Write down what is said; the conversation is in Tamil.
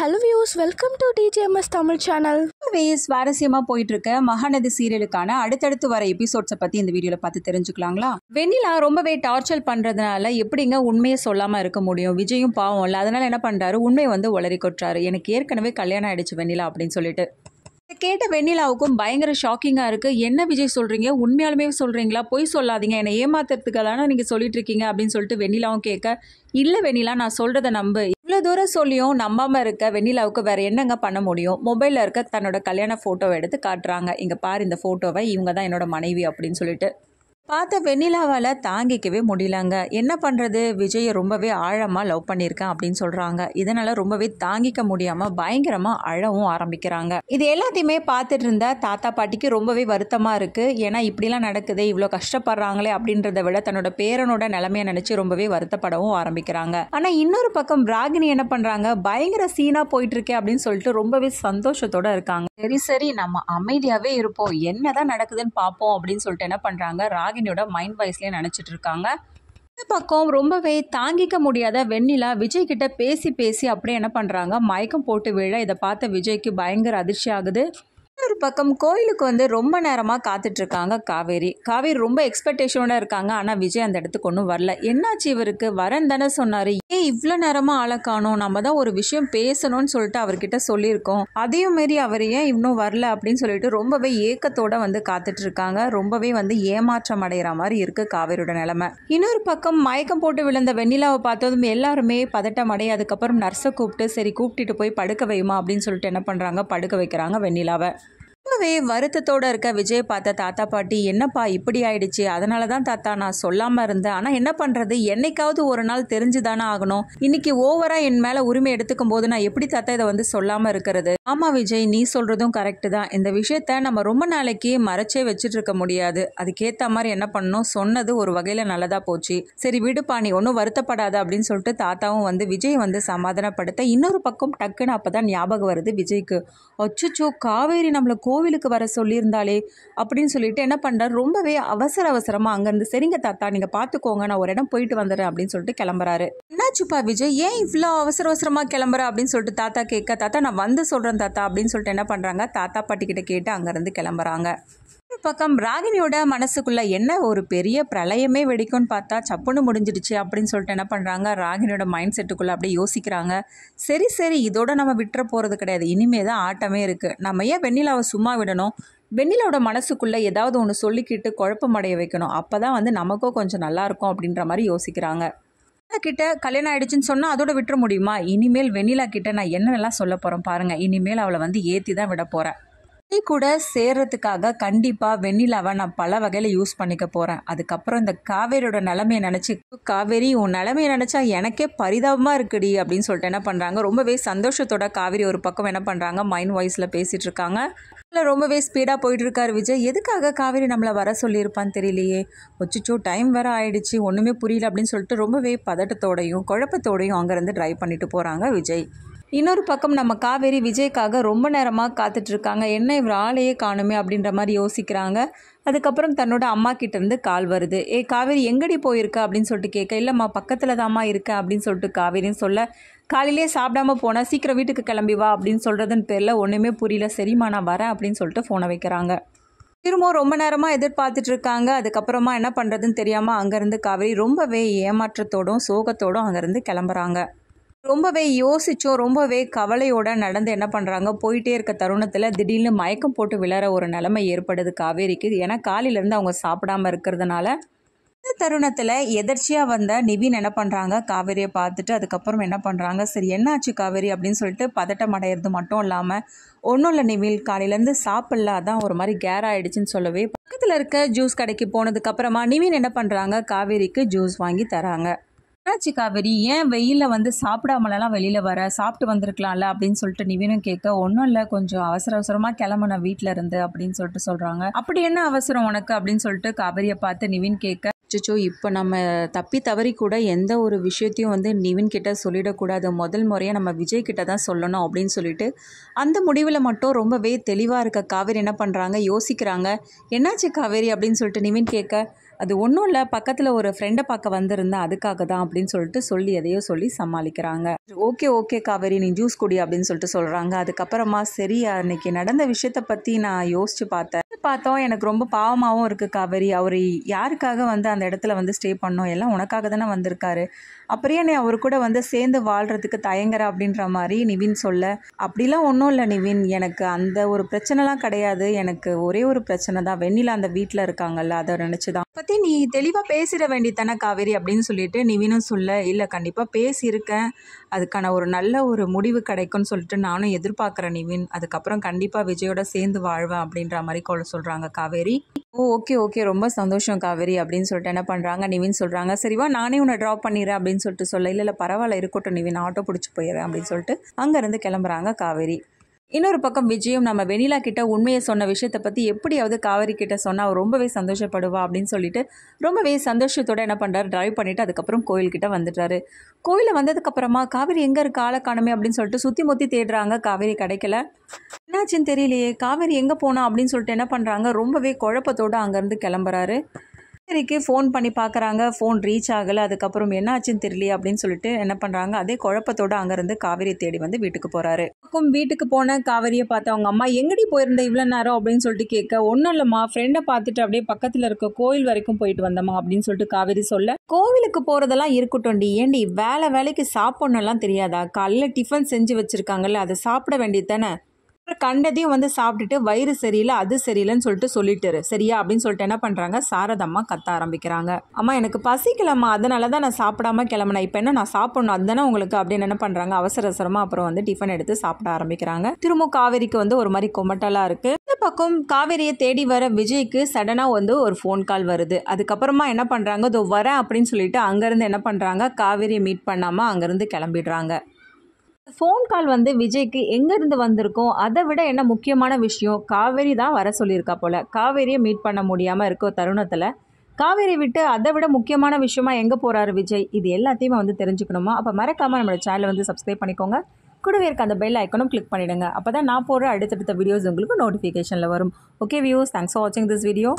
Hello views, welcome to TJMS Tamil channel. சுவாரஸ்யமாக போயிட்டு இருக்க மகாநதி சீரியலுக்கான அடுத்தடுத்து வர எபிசோட்ஸை பற்றி இந்த வீடியோவில் பார்த்து தெரிஞ்சுக்கலாங்களா? வெண்ணிலா ரொம்பவே டார்ச்சர் பண்ணுறதுனால எப்படிங்க உண்மையை சொல்லாமல் இருக்க முடியும்? விஜயும் பாவம் இல்லை, அதனால என்ன பண்ணுறாரு, உண்மையை உளறி கொட்டுறாரு. எனக்கு ஏற்கனவே கல்யாணம் ஆயிடுச்சு வெண்ணிலா அப்படின்னு சொல்லிட்டு. கேட்ட வெண்ணிலாவுக்கும் பயங்கர ஷாக்கிங்காக இருக்குது. என்ன விஜய் சொல்கிறீங்க, உண்மையாலுமே சொல்கிறீங்களா? பொய் சொல்லாதீங்க, என்னை ஏமாத்துறதுக்கு தானே நீங்கள் சொல்லிட்டு இருக்கீங்க அப்படின்னு சொல்லிட்டு வெண்ணிலாவும் கேட்க, இல்லை வெண்ணிலா, நான் சொல்கிறத நம்பு. இவ்வளோ தூரம் சொல்லியும் நம்பாமல் இருக்க வெண்ணிலாவுக்கு வேறு என்னங்க பண்ண முடியும்? மொபைலில் இருக்க தன்னோட கல்யாண ஃபோட்டோவை எடுத்து காட்டுறாங்க. இங்கே பாரு இந்த ஃபோட்டோவை, இவங்க தான் என்னோட மனைவி அப்படின்னு சொல்லிட்டு. பார்த்த வெண்ணிலாவால் தாங்கிக்கவே முடியலங்க. என்ன பண்ணுறது, விஜயை ரொம்பவே ஆழமாக லவ் பண்ணியிருக்கேன் அப்படின்னு சொல்கிறாங்க. இதனால் ரொம்பவே தாங்கிக்க முடியாமல் பயங்கரமாக அழவும் ஆரம்பிக்கிறாங்க. இது எல்லாத்தையுமே பார்த்துட்டு இருந்த தாத்தா பாட்டிக்கு ரொம்பவே வருத்தமாக இருக்குது. ஏன்னா இப்படிலாம் நடக்குது, இவ்வளோ கஷ்டப்படுறாங்களே அப்படின்றத விட தன்னோட பேரனோட நிலைமையை நினச்சி ரொம்பவே வருத்தப்படவும் ஆரம்பிக்கிறாங்க. ஆனால் இன்னொரு பக்கம் ராகினி என்ன பண்ணுறாங்க, பயங்கர சீனாக போயிட்டுருக்கே அப்படின்னு சொல்லிட்டு ரொம்பவே சந்தோஷத்தோடு இருக்காங்க. சரி நம்ம அமைதியாகவே இருப்போம், என்னதான் நடக்குதுன்னு பார்ப்போம் அப்படின்னு சொல்லிட்டு என்ன பண்ணுறாங்க, ராகினியோட மைண்ட் வாய்ஸ்லேயே நினச்சிட்டு இருக்காங்க. இந்த பக்கம் ரொம்பவே தாங்கிக்க முடியாத வெண்ணிலா விஜய் கிட்ட பேசி பேசி அப்படியே என்ன பண்ணுறாங்க, மயக்கம் போட்டு விழ. இதை பார்த்த விஜய்க்கு பயங்கர அதிர்ச்சி ஆகுது. ஒரு பக்கம் கோயிலுக்கு ரொம்ப நேரமாக காத்துட்ருக்காங்க காவேரி ரொம்ப எக்ஸ்பெக்டேஷனோட இருக்காங்க. ஆனால் விஜய் அந்த இடத்துக்கு ஒன்றும் வரல. என்னாச்சு இவருக்கு, வரேன் தானே சொன்னார், ஏன் இவ்வளோ நேரமாக ஆளை காணோம்? நம்ம தான் ஒரு விஷயம் பேசணும்னு சொல்லிட்டு அவர்கிட்ட சொல்லியிருக்கோம், அதையும் மாரி அவர் ஏன் இன்னும் வரல அப்படின்னு சொல்லிட்டு ரொம்பவே ஏக்கத்தோடு காத்துட்ருக்காங்க. ரொம்பவே ஏமாற்றம் அடைகிற மாதிரி இருக்குது காவேரியோட நிலைமை. இன்னொரு பக்கம் மயக்கம் போட்டு விழுந்த வெண்ணிலாவை பார்த்ததும் எல்லாருமே பதட்டம் அடைய. அதுக்கப்புறம் நர்ஸை கூப்பிட்டு சரி கூப்பிட்டுட்டு போய் படுக்க வையுமா அப்படின்னு சொல்லிட்டு என்ன பண்ணுறாங்க, படுக்க வைக்கிறாங்க வெண்ணிலாவை. ரொம்பவே வருத்தத்தோடு இருக்க விஜய் பார்த்த தாத்தா பாட்டி, என்னப்பா இப்படி ஆயிடுச்சு? அதனால தான் தாத்தா நான் சொல்லாமல் இருந்தேன். ஆனால் என்ன பண்ணுறது, என்னைக்காவது ஒரு நாள் தெரிஞ்சு தானே ஆகணும். இன்னைக்கு ஓவராக என் மேலே உரிமை எடுத்துக்கும் போது நான் எப்படி தாத்தா இதை சொல்லாமல் இருக்கிறது? ஆமாம் விஜய், நீ சொல்கிறதும் கரெக்டு தான். இந்த விஷயத்த நம்ம ரொம்ப நாளைக்கு மறைச்சே வச்சுட்டு இருக்க முடியாது. அதுக்கேற்ற மாதிரி என்ன பண்ணணும், சொன்னது ஒரு வகையில் நல்லதாக போச்சு. சரி விடுப்பா, நீ ஒன்றும் வருத்தப்படாத அப்படின்னு சொல்லிட்டு தாத்தாவும் விஜய் சமாதானப்படுத்த. இன்னொரு பக்கம் டக்குன்னு அப்போ தான் ஞாபகம் வருது விஜய்க்கு, அச்சோ காவேரி நம்மளை கோவிலுக்கு வர சொல்லியிருந்தாலே அப்படின்னு சொல்லிட்டு என்ன பண்ணுறாரு, ரொம்பவே அவசரமாக அங்கேருந்து சரிங்க தாத்தா நீங்கள் பார்த்துக்கோங்க, நான் ஒரு இடம் போயிட்டு வந்துடுறேன் அப்படின்னு சொல்லிட்டு கிளம்புறாரு. என்னாச்சுப்பா விஜய், ஏன் இவ்வளோ அவசரமாக கிளம்புற அப்படின்னு சொல்லிட்டு தாத்தா கேட்க, தாத்தா நான் சொல்கிறேன் தாத்தா அப்படின்னு சொல்லிட்டு என்ன பண்ணுறாங்க, தாத்தா பாட்டிக்கிட்ட கேட்டு அங்கேருந்து கிளம்புறாங்க. ஒரு பக்கம் ராகினியோட மனசுக்குள்ள என்ன ஒரு பெரிய பிரளயமே வெடிக்கும்னு பார்த்தா சப்புன்னு முடிஞ்சிடுச்சு அப்படின்னு சொல்லிட்டு என்ன பண்ணுறாங்க, ராகினியோட மைண்ட் செட்டுக்குள்ளே அப்படியே யோசிக்கிறாங்க. சரி இதோட நம்ம விட்டுற போகிறது கிடையாது, இனிமே தான் ஆட்டமே இருக்குது. நம்ம ஏன் வெண்ணிலாவை சும்மா விடணும்? வெண்ணிலாவோட மனசுக்குள்ளே ஏதாவது ஒன்று சொல்லிக்கிட்டு குழப்பமடைய வைக்கணும். அப்போ தான் நமக்கும் கொஞ்சம் நல்லாயிருக்கும் அப்படின்ற மாதிரி யோசிக்கிறாங்க. கிட்ட கல்யாணம் ஆயிடுச்சுன்னு சொன்னால் அதோட விட்டுற முடியுமா? இனிமேல் வெண்ணிலா கிட்ட நான் என்னென்னலாம் சொல்ல போகிறேன் பாருங்கள். இனிமேல் அவளை ஏற்றி தான் விட போகிறேன். கூட சேர்றதுக்காக கண்டிப்பாக வெண்ணிலாவை நான் பல வகையில் யூஸ் பண்ணிக்க போகிறேன். அதுக்கப்புறம் இந்த காவேரியோட நிலைமையை நினச்சி, காவேரி உன் நிலைமையை நினச்சா எனக்கே பரிதாபமாக இருக்குடி அப்படின்னு சொல்லிட்டு என்ன பண்ணுறாங்க, ரொம்பவே சந்தோஷத்தோட காவேரி ஒரு பக்கம் என்ன பண்ணுறாங்க, மைண்ட் வாய்ஸில் பேசிகிட்டு இருக்காங்க. ரொம்பவே ஸ்பீடாக போயிட்டுருக்காரு விஜய். எதுக்காக காவேரி நம்மளை வர சொல்லியிருப்பான்னு தெரியலையே, ஒச்சிச்சோ டைம் வேறு ஆயிடுச்சு, ஒன்றுமே புரியல அப்படின்னு சொல்லிட்டு ரொம்பவே பதட்டத்தோடையும் குழப்பத்தோடையும் அங்கேருந்து ட்ரைவ் பண்ணிட்டு போகிறாங்க விஜய். இன்னொரு பக்கம் நம்ம காவேரி விஜய்க்காக ரொம்ப நேரமாக காத்துட்ருக்காங்க. என்ன இவர் ஆளையே காணுமே அப்படின்ற மாதிரி யோசிக்கிறாங்க. அதுக்கப்புறம் தன்னோட அம்மா கிட்டேருந்து கால் வருது. காவேரி எங்கடி போயிருக்கா அப்படின்னு சொல்லிட்டு கேட்க, இல்லைம்மா பக்கத்தில் தாம்மா இருக்கேன் அப்படின்னு சொல்லிட்டு காவேரின்னு சொல்ல, காலையிலே சாப்பிடாம போனால் சீக்கிரம் வீட்டுக்கு கிளம்பி வா அப்படின்னு சொல்கிறதுன்னு பேரில் ஒன்றுமே புரியல. சரிம்மா நான் வரேன் அப்படின்னு சொல்லிட்டு ஃபோனை வைக்கிறாங்க. திரும்பவும் ரொம்ப நேரமாக எதிர்பார்த்துட்டு இருக்காங்க. அதுக்கப்புறமா என்ன பண்ணுறதுன்னு தெரியாமல் அங்கேருந்து காவேரி ரொம்பவே ஏமாற்றத்தோடும் சோகத்தோடும் அங்கேருந்து கிளம்புறாங்க. ரொம்பவே யோசிச்சோ ரொம்பவே கவலையோட நடந்து என்ன பண்ணுறாங்க, போயிட்டே இருக்க தருணத்தில் திடீர்னு மயக்கம் போட்டு விழற ஒரு நிலைமை ஏற்படுது காவேரிக்கு. ஏன்னா காலையிலேருந்து அவங்க சாப்பிடாமல் இருக்கிறதுனால. இந்த தருணத்தில் எதர்ச்சியாக வந்த நிவின் என்ன பண்ணுறாங்க, காவேரியை பார்த்துட்டு அதுக்கப்புறம் என்ன பண்ணுறாங்க, சரி என்னாச்சு காவேரி அப்படின்னு சொல்லிட்டு பதட்டம் அடையிறது மட்டும் இல்லாமல், ஒன்றும் இல்லை நிவில், காலையிலேருந்து சாப்பிடல, அதான் ஒரு மாதிரி கேர் ஆகிடுச்சின்னு சொல்லவே பக்கத்தில் இருக்க ஜூஸ் கடைக்கு போனதுக்கப்புறமா நிவின் என்ன பண்ணுறாங்க, காவேரிக்கு ஜூஸ் வாங்கி தராங்க. என்னாச்சு காவேரி, ஏன் வெயிலில் சாப்பிடாமலாம் வெளியில் வர, சாப்பிட்டு வந்திருக்கலாம்ல அப்படின்னு சொல்லிட்டு நிவினும் கேட்க, ஒன்றும் இல்லை கொஞ்சம் அவசரமாக கிளம்புன வீட்டில் இருந்து அப்படின்னு சொல்லிட்டு சொல்கிறாங்க. அப்படி என்ன அவசரம் உனக்கு அப்படின்னு சொல்லிட்டு காவேரியை பார்த்து நிவின் கேட்க, அச்சோ இப்போ நம்ம தப்பி தவறி கூட எந்த ஒரு விஷயத்தையும் நிவின் கிட்ட சொல்லிடக்கூடாது, முதல் முறையாக நம்ம விஜய் கிட்ட தான் சொல்லணும் அப்படின்னு சொல்லிட்டு அந்த முடிவில் மட்டும் ரொம்பவே தெளிவாக இருக்க காவேரி என்ன பண்ணுறாங்க, யோசிக்கிறாங்க. என்னாச்சு காவேரி அப்படின்னு சொல்லிட்டு நிவின் கேட்க, அது ஒன்றும் இல்லை, பக்கத்தில் ஒரு ஃப்ரெண்டை பார்க்க வந்திருந்தேன், அதுக்காக தான் அப்படின்னு சொல்லிட்டு எதையோ சொல்லி சமாளிக்கிறாங்க. ஓகே ஓகே காவேரி, நீ ஜூஸ் குடி அப்படின்னு சொல்லிட்டு சொல்கிறாங்க. அதுக்கப்புறமா சரி, அன்னைக்கு நடந்த விஷயத்தை பற்றி நான் யோசிச்சு பார்த்தோம், எனக்கு ரொம்ப பாவமாகவும் இருக்குது காவேரி. அவர் யாருக்காக அந்த இடத்துல ஸ்டே பண்ணோம், எல்லாம் உனக்காக தானே வந்திருக்காரு, அப்படியே நீ அவர் கூட சேர்ந்து வாழ்கிறதுக்கு தயங்குற அப்படின்ற மாதிரி நிவின் சொல்ல, அப்படிலாம் ஒன்றும் இல்லை நிவின், எனக்கு அந்த ஒரு பிரச்சனைலாம் கிடையாது, எனக்கு ஒரே ஒரு பிரச்சனை தான், வெண்ணிலா அந்த வீட்டில் இருக்காங்கல்ல, அதை நினச்சி தான் பற்றி நீ தெளிவாக பேசிட வேண்டியதானே காவேரி அப்படின்னு சொல்லிட்டு நிவினும் சொல்ல, இல்லை கண்டிப்பாக பேசியிருக்கேன், அதுக்கான ஒரு நல்ல ஒரு முடிவு கிடைக்கும்னு சொல்லிட்டு நானும் எதிர்பார்க்குறேன் நிவின், அதுக்கப்புறம் கண்டிப்பாக விஜயோட சேர்ந்து வாழ்வேன் அப்படின்ற மாதிரி சொல்கிறாங்க காவேரி. ஓகே ஓகே, ரொம்ப சந்தோஷம் காவேரி அப்படின்னு சொல்லிட்டு என்ன பண்ணுறாங்க நிவின் சொல்கிறாங்க, சரிவா நானே உன்னை ட்ராப் பண்ணிடுறேன் அப்படின்னு சொல்லிட்டு சொல்ல, இல்லை பரவாயில்ல இருக்கட்டும் நிவின், ஆட்டோ பிடிச்சி போயிடுறேன் அப்படின்னு சொல்லிட்டு அங்கேருந்து கிளம்புறாங்க காவேரி. இன்னொரு பக்கம் விஜயும் நம்ம வெண்ணிலா கிட்ட உண்மையை சொன்ன விஷயத்தை பற்றி எப்படியாவது காவேரி கிட்ட சொன்னால் அவர் ரொம்பவே சந்தோஷப்படுவா அப்படின்னு சொல்லிட்டு ரொம்பவே சந்தோஷத்தோடு என்ன பண்ணுறாரு, டிரைவ் பண்ணிவிட்டு அதுக்கப்புறம் கோயில்கிட்ட வந்துட்டாரு. கோயிலில் வந்ததுக்கப்புறமா காவேரி எங்கே இருக்க, ஆளை காணுமே அப்படின்னு சொல்லிட்டு சுற்றி முற்றி தேடுறாங்க, காவேரி கிடைக்கல. என்னாச்சுன்னு தெரியலையே, காவேரி எங்கே போனா அப்படின்னு சொல்லிட்டு என்ன பண்ணுறாங்க, ரொம்பவே குழப்பத்தோடு அங்கேருந்து கிளம்புறாரு. காவேரிக்கு ஃபோன் பண்ணி பார்க்குறாங்க, ஃபோன் ரீச் ஆகலை. அதுக்கப்புறம் என்ன ஆச்சுன்னு தெரியலையே அப்படின்னு சொல்லிட்டு என்ன பண்ணுறாங்க, அதே குழப்பத்தோடு அங்கேருந்து காவேரியை தேடி வீட்டுக்கு போகிறாரு. வீட்டுக்கு போன காவேரியை பார்த்து அவங்க அம்மா, எங்கடி போயிருந்த இவ்வளோ நேரம் அப்படின்னு சொல்லிட்டு கேட்க, ஒன்றும் இல்லைம்மா, ஃப்ரெண்டை பார்த்துட்டு அப்படியே பக்கத்தில் இருக்க கோயில் வரைக்கும் போயிட்டு வந்தம்மா அப்படின்னு சொல்லிட்டு காவேரி சொல்ல, கோவிலுக்கு போகிறதெல்லாம் இருக்கட்டும்டி, ஏண்டி வேலைக்கு சாப்பிட்ணும்லாம் தெரியாதா, காலையில் டிஃபன் செஞ்சு வச்சுருக்காங்கல்ல, அதை சாப்பிட வேண்டியது தானே, கண்டதையும் சாப்பிட்டுட்டு வயிறு சரியில்லை அது சரியில்லைன்னு சொல்லிட்டு சரியா அப்படின்னு சொல்லிட்டு என்ன பண்ணுறாங்க, சாரதம்மா கத்த ஆரம்பிக்கிறாங்க. அம்மா எனக்கு பசிக்கலம்மா, அதனால தான் நான் சாப்பிடாம கிளம்புனேன், இப்போ என்ன நான் சாப்பிடணும் அதுதானே உங்களுக்கு அப்படின்னு என்ன பண்ணுறாங்க, அவசரமாக அப்புறம் டிஃபன் எடுத்து சாப்பிட ஆரம்பிக்கிறாங்க. திரும்ப காவேரிக்கு ஒரு மாதிரி கொமட்டலாக இருக்குது. இந்த பக்கம் காவேரியை தேடி வர விஜய்க்கு சடனாக ஒரு ஃபோன் கால் வருது. அதுக்கப்புறமா என்ன பண்ணுறாங்க, இதோ வரேன் அப்படின்னு சொல்லிட்டு அங்கேருந்து என்ன பண்ணுறாங்க, காவேரியை மீட் பண்ணாமல் அங்கேருந்து கிளம்பிடுறாங்க. ஃபோன் கால் விஜய்க்கு எங்கேருந்து வந்திருக்கோம், அதை விட என்ன முக்கியமான விஷயம், காவேரி தான் வர சொல்லியிருக்கா போல். காவேரியை மீட் பண்ண முடியாமல் இருக்க தருணத்தில் காவேரி விட்டு அதை விட முக்கியமான விஷயமா எங்கே போகிறாரு விஜய், இது எல்லாத்தையுமே தெரிஞ்சுக்கணுமா, அப்போ மறக்காமல் நம்மளோட சேனலை சப்ஸ்கிரைப் பண்ணிக்கோங்க. கூடவே இருக்க அந்த பெல் ஐக்கனும் கிளிக் பண்ணிவிடுங்க, அப்போ தான் நான் போடுற அடுத்தடுத்த வீடியோஸ் உங்களுக்கு நோட்டிஃபிகேஷனில் வரும். ஓகே வியூஸ், தேங்க்ஸ் ஃபார் வாட்சிங் திஸ் வீடியோ.